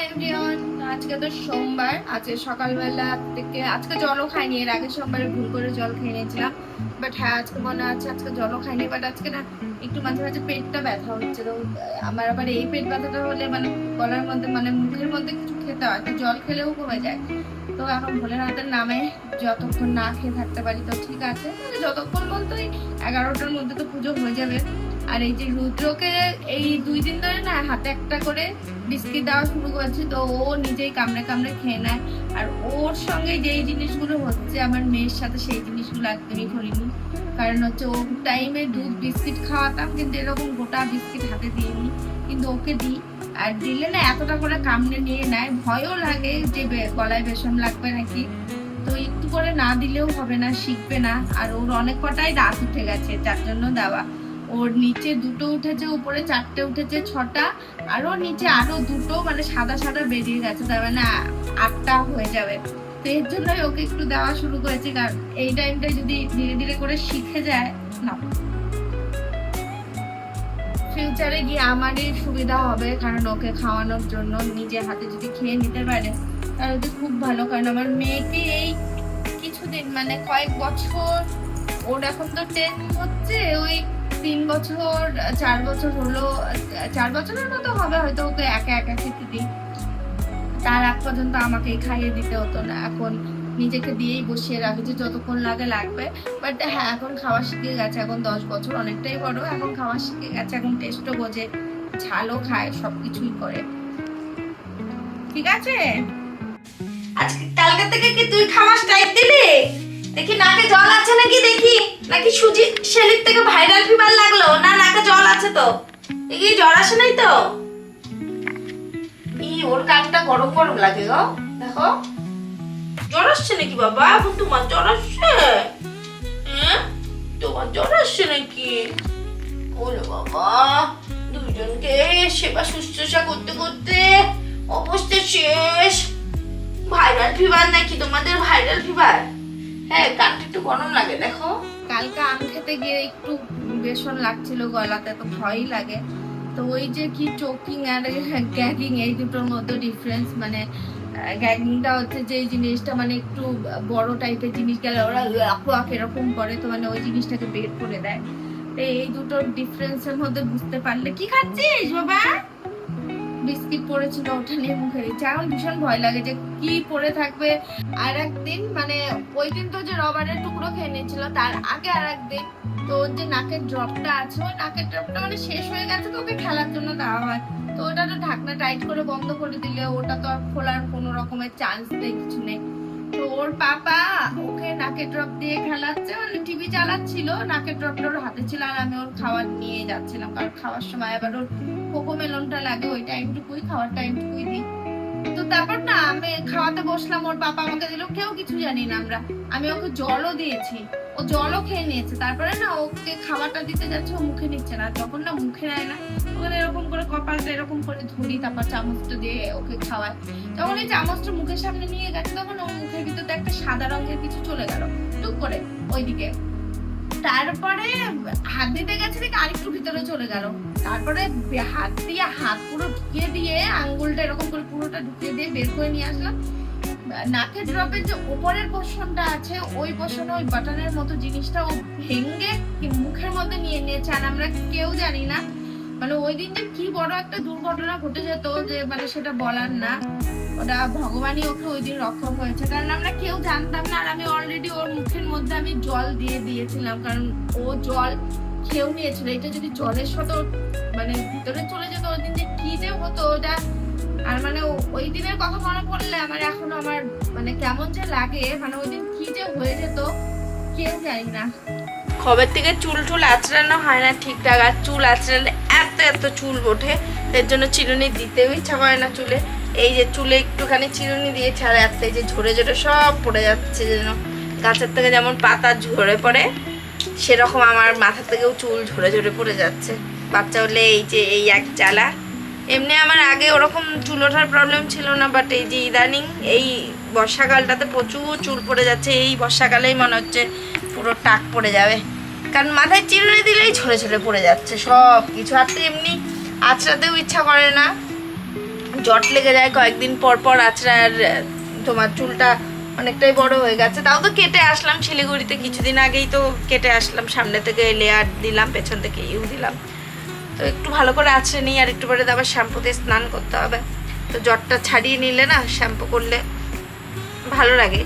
Everyone, আজকে তো সোমবার। আজকে সকালবেলা থেকে আজকে জলও খাইনি। এর আগে সোমবারে ভুল করে জল খেয়ে নিয়েছিলাম, বাট হ্যাঁ আজকে মনে আছে আজকে জলও খাইনি। বাট আজকে না একটু মাঝে মাঝে পেটটা ব্যথা হচ্ছে। তো আমার আবার এই পেট ব্যথাটা হলে মানে গলার মধ্যে মানে মুখের মধ্যে কিছু খেতে হয়, তো জল খেলেও কমে যায়। তো এখন ভোলেনাথের নামে যতক্ষণ না খেয়ে থাকতে পারি তো ঠিক আছে, মানে যতক্ষণ বলতো 11টার মধ্যে তো পুজো হয়ে যাবে। আর এই যে রুদ্রকে এই 2 দিন ধরে না হাতে একটা করে বিস্কিট দেওয়া শুরু করেছে, তো ও নিজেই কামড়ে কামড়ে খেয়ে নেয়। আর ওর সঙ্গে যেই জিনিসগুলো হচ্ছে আমার মেয়ের সাথে সেই জিনিসগুলো একদমই করিনি। কারণ হচ্ছে ও টাইমে দুধ বিস্কিট খাওয়াতাম, কিন্তু এরকম গোটা বিস্কিট হাতে দিইনি, কিন্তু ওকে দিই। আর দিলে না এতটা করে কামড়ে নিয়ে নেয়, ভয়ও লাগে যে গলায় বেসন লাগবে নাকি। তো একটু করে না দিলেও হবে না, শিখবে না। আর ওর অনেক কটাই দাঁত উঠে গেছে, তার জন্য দেওয়া। ওর নিচে 2টো উঠেছে, উপরে 4টে উঠেছে, 6টা। আরো নিচে আরো 2টো মানে সাদা সাদা বেরিয়ে গেছে, তার মানে 8টা হয়ে যাবে। তো এর জন্যই ওকে একটু দেওয়া শুরু করেছি, কারণ এই টাইমটা যদি ধীরে ধীরে করে শিখে যায় না, ফিউচারে গিয়ে আমারই সুবিধা হবে। কারণ ওকে খাওয়ানোর জন্য নিজে হাতে যদি খেয়ে নিতে পারে তাহলে তো খুব ভালো। কারণ আমার মেয়েকে এই কিছুদিন মানে কয়েক বছর, ওর এখন তো 10 হচ্ছে, ওই 3 বছর 4 বছর হলো, 4 বছরের মতো হবে হয়তো, ওকে একা একা খেতে দিই। তার আগ পর্যন্ত আমাকেই খাইয়ে দিতে হতো না, এখন নিজেকে দিয়েই বসিয়ে রাখি যে যতক্ষণ লাগে লাগবে। বাট হ্যাঁ এখন খাওয়া শিখে গেছে, এখন 10 বছর অনেকটাই বড়, এখন খাওয়া শিখে গেছে, এখন টেস্টও বোঝে, ঝালও খায়, সবকিছুই করে। ঠিক আছে, আজকে কালকে থেকে কি তুই খাওয়া স্টাইল দিলি? দেখি নাকে জল আছে নাকি, দেখি নাকি সুজি শেলির থেকে ভাইরাল ফিভার লাগলো না, নাকে জল আছে তো দেখি, জ্বর আসে নাই তো? ওর কানটা গরম গরম লাগে গো, দেখো জ্বর আসছে নাকি বাবা? তোমার জ্বর আসছে? হ্যাঁ তোমার জ্বর আসছে নাকি? ওরে বাবা, দুইজনকে সেবা শুশ্রূষা করতে করতে অবস্থা শেষ। ভাইরাল ফিভার নাকি তোমাদের? Viral fever? হ্যাঁ কানটা একটু গরম লাগে দেখো। কালকে আম খেতে গিয়ে একটু বেসন লাগছিল গলাতে, তো ভয়ই লাগে। তো ওই যে কি চোকিং আর গ্যাগিং, এই দুটোর মধ্যে ডিফারেন্স। মানে গ্যাগিংটা হচ্ছে যে এই জিনিসটা মানে একটু বড় টাইপের জিনিস গেলে ওরা এরকম করে, তো মানে ওই জিনিসটাকে বের করে দেয়। তো এই দুটোর ডিফারেন্সের মধ্যে বুঝতে পারলে। কি খাচ্ছিস বাবা? বিস্কিট পড়েছিল, ওটা নিয়ে মুখে দিচ্ছে। এখন ভীষণ ভয় লাগে যে কি পড়ে থাকবে। আর একদিন মানে ওই দিন তো যে রবারের টুকরো খেয়ে নিয়েছিল, তার আগে আর একদিন তো ওর যে নাকের ড্রপটা আছে, ওই নাকের ড্রপটা মানে শেষ হয়ে গেছে, তো ওকে খেলার জন্য দেওয়া হয়। তো ওটা তো ঢাকনা টাইট করে বন্ধ করে দিলে ওটা তো আর খোলার কোনো রকমের চান্স নেই, কিছু নেই। তো ওর পাপা ওকে নাকের ড্রপ দিয়ে খেলাচ্ছে, মানে টিভি চালাচ্ছিল, নাকের ড্রপটা ওর হাতে ছিল, আর আমি ওর খাবার নিয়ে যাচ্ছিলাম। কারণ খাওয়ার সময় আবার ওর কোকো মেলনটা লাগে, ওই টাইমটুকুই খাওয়ার টাইমটুকুই দিই। তো তারপর না আমি খাওয়াতে বসলাম, ওর পাপা আমাকে দিল, কেউ কিছু জানি না আমরা। আমি ওকে জলও দিয়েছি, ও জলও খেয়ে নিয়েছে। তারপরে না ওকে খাবারটা দিতে যাচ্ছে, ও মুখে নিচ্ছে না। যখন না মুখে নেয় না, ওখানে এরকম করে কপালটা এরকম করে ধরি, তারপর চামচটা দিয়ে ওকে খাওয়ায়। যখন এই চামচটা মুখের সামনে নিয়ে গেছে, তখন ওর মুখের ভিতরে একটা সাদা রঙের কিছু চলে গেল টুক করে ওইদিকে। তারপরে হাত দিতে গেছে দেখে আরেকটু ভিতরে চলে গেল। তারপরে হাত দিয়ে হাত পুরো ঢুকিয়ে দিয়ে আঙ্গুলটা এরকম করে পুরোটা ঢুকিয়ে দিয়ে বের করে নিয়ে আসলাম। নাকের ড্রপের যে উপরের পোর্শনটা আছে, ওই পোর্শনে ওই বাটনের মতো জিনিসটা ও ভেঙে মুখের মধ্যে নিয়ে নিয়েছে, আর আমরা কেউ জানি না। মানে ওই দিন যে কি বড় একটা দুর্ঘটনা ঘটে যেত যে মানে সেটা বলার না। ওটা ভগবানই ওকে ওই দিন রক্ষা হয়েছে, কারণ আমরা কেউ জানতাম না। আর আমি অলরেডি ওর মুখের মধ্যে আমি জল দিয়ে দিয়েছিলাম, কারণ ও জল খেয়েও নিয়েছিল। এটা যদি জলের সাথে মানে ভিতরে চলে যেত, ওই দিন যে কি যে হতো ওটা। আর মানে ওই দিনের কথা মনে পড়লে আমার এখনো আমার মানে কেমন যে লাগে, মানে ওই দিন কি যে হয়ে যেত কেউ জানি না। খবের থেকে চুল টুল আঁচড়ানো হয় না ঠিকঠাক, আর চুল আঁচড়ালে এত এত চুল ওঠে, এর জন্য চিরুনি দিতেও ইচ্ছা করে না চুলে। এই যে চুলে একটুখানি চিরুনি দিয়ে ছাড়া যাচ্ছে, এই যে ঝরে ঝরে সব পড়ে যাচ্ছে, যেন গাছের থেকে যেমন পাতা ঝরে পড়ে সেরকম আমার মাথা থেকেও চুল ঝরে ঝরে পড়ে যাচ্ছে। বাচ্চা হলে এই যে এই এক জ্বালা। এমনি আমার আগে ওরকম চুল ওঠার প্রবলেম ছিল না, বাট এই যে ইদানিং এই বর্ষাকালটাতে প্রচুর চুল পড়ে যাচ্ছে। এই বর্ষাকালেই মনে হচ্ছে পুরো টাক পড়ে যাবে, কারণ মাথায় চিরুনি দিলেই ঝরে ঝরে পড়ে যাচ্ছে সব কিছু। আর তো এমনি আঁচড়াতেও ইচ্ছা করে না, জট লেগে যায় কয়েকদিন পর পর আছড়ে। আর তোমার চুলটা অনেকটাই বড় হয়ে গেছে, তাও তো কেটে আসলাম শিলিগুড়িতে, কিছুদিন আগেই তো কেটে আসলাম, সামনে থেকে লেয়ার দিলাম, পেছন থেকে ইউ দিলাম। তো একটু ভালো করে আছড়ে নিই, আর একটু পরে আবার শ্যাম্পু দিয়ে স্নান করতে হবে। তো জটটা ছাড়িয়ে নিলে না শ্যাম্পু করলে ভালো লাগে।